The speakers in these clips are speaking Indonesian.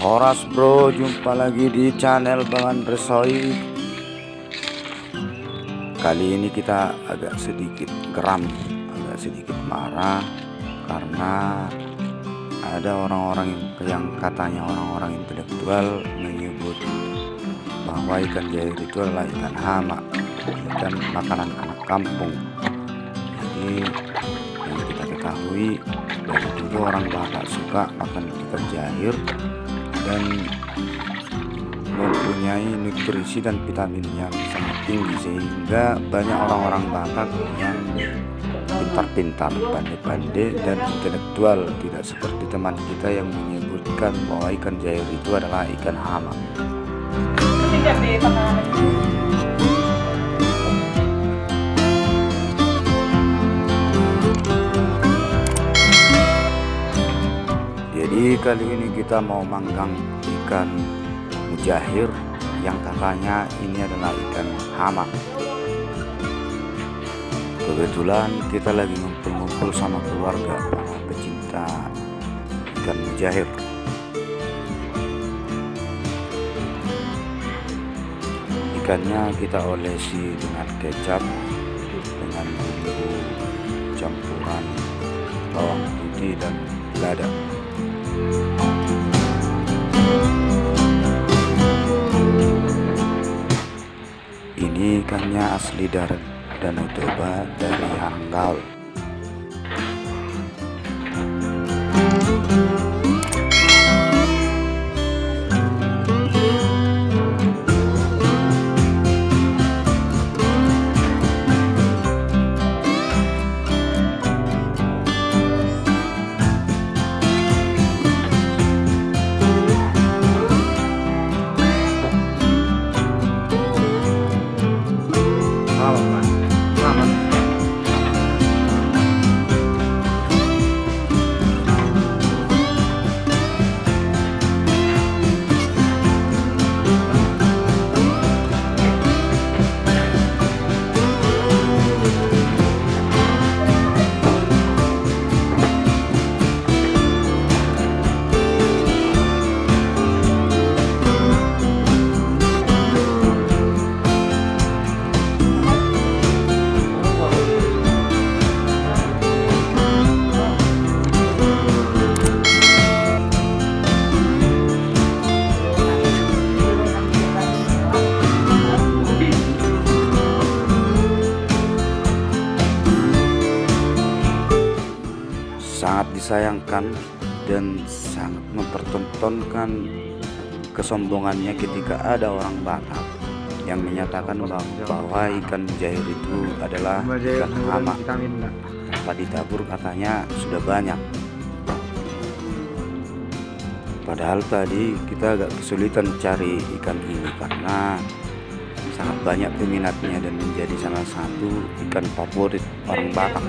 Horas bro, jumpa lagi di channel Bang Andre Soy. Kali ini kita agak sedikit geram, agak sedikit marah karena ada orang-orang yang katanya orang-orang intelektual menyebut bahwa ikan jair itu adalah ikan hama, ikan makanan anak kampung. Jadi yang kita ketahui dari dulu orang Batak suka makan ikan jair dan mempunyai nutrisi dan vitamin yang sangat tinggi, sehingga banyak orang-orang Batak yang pintar-pintar, pandai-pandai dan intelektual, tidak seperti teman kita yang menyebutkan bahwa ikan jair itu adalah ikan hama. Jadi kali ini kita mau manggang ikan mujair yang katanya ini adalah ikan hama. Kebetulan kita lagi ngumpul-ngumpul sama keluarga para pecinta ikan mujair. Ikannya kita olesi dengan kecap, dengan bumbu campuran bawang putih dan lada. Ini ikannya asli dari Danau Toba, dari Hanggaul. Sangat disayangkan dan sangat mempertontonkan kesombongannya ketika ada orang Batak yang menyatakan bahwa ikan mujair itu adalah ikan hama. Tanpa ditabur katanya sudah banyak. Padahal tadi kita agak kesulitan cari ikan ini karena sangat banyak peminatnya dan menjadi salah satu ikan favorit orang Batak.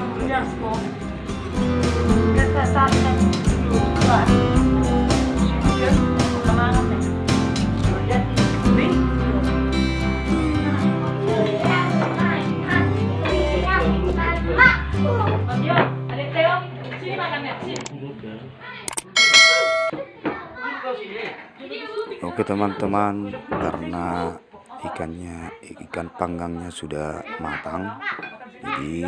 Oke teman-teman, karena ikan panggangnya sudah matang, jadi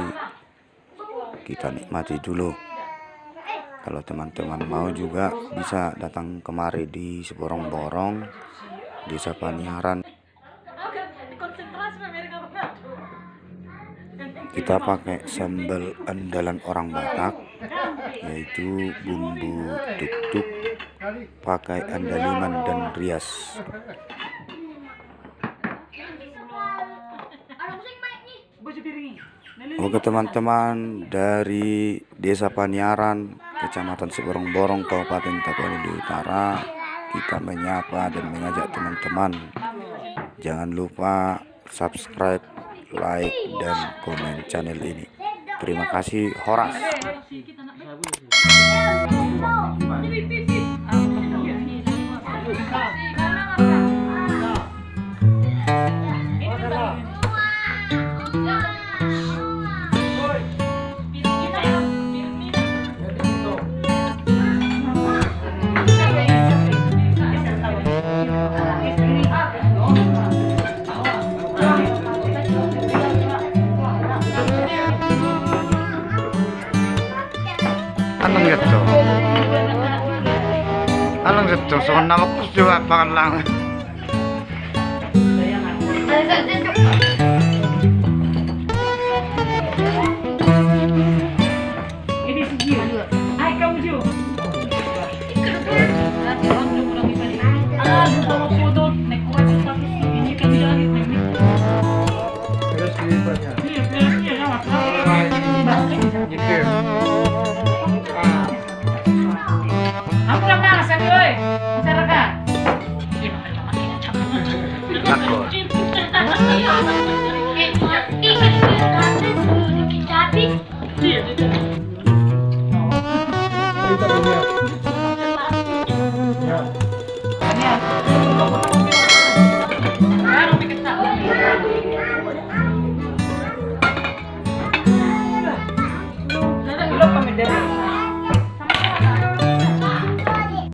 kita nikmati dulu. Kalau teman-teman mau juga bisa datang kemari di Seborong-Borong, Desa Paniaran. Kita pakai sambal andalan orang Batak, yaitu bumbu tuk-tuk, pakai andaliman dan rias. Oke teman-teman, dari Desa Paniaran, Kecamatan Seborong-Borong, Kabupaten Tapanuli Utara, kita menyapa dan mengajak teman-teman. Jangan lupa subscribe, like, dan komen channel ini. Terima kasih, Horas. Anong gitu, so nama ko juga pangan lang. Ini si Gio. Ay, kamu Gio. Lupa magpudot. Nagkuha sa tapos. Hindi ka bilang Terus dilibatnya. Iya, iya, sama. Nyekir. Aku udah malas ya, woi. Masyarakat. Takut.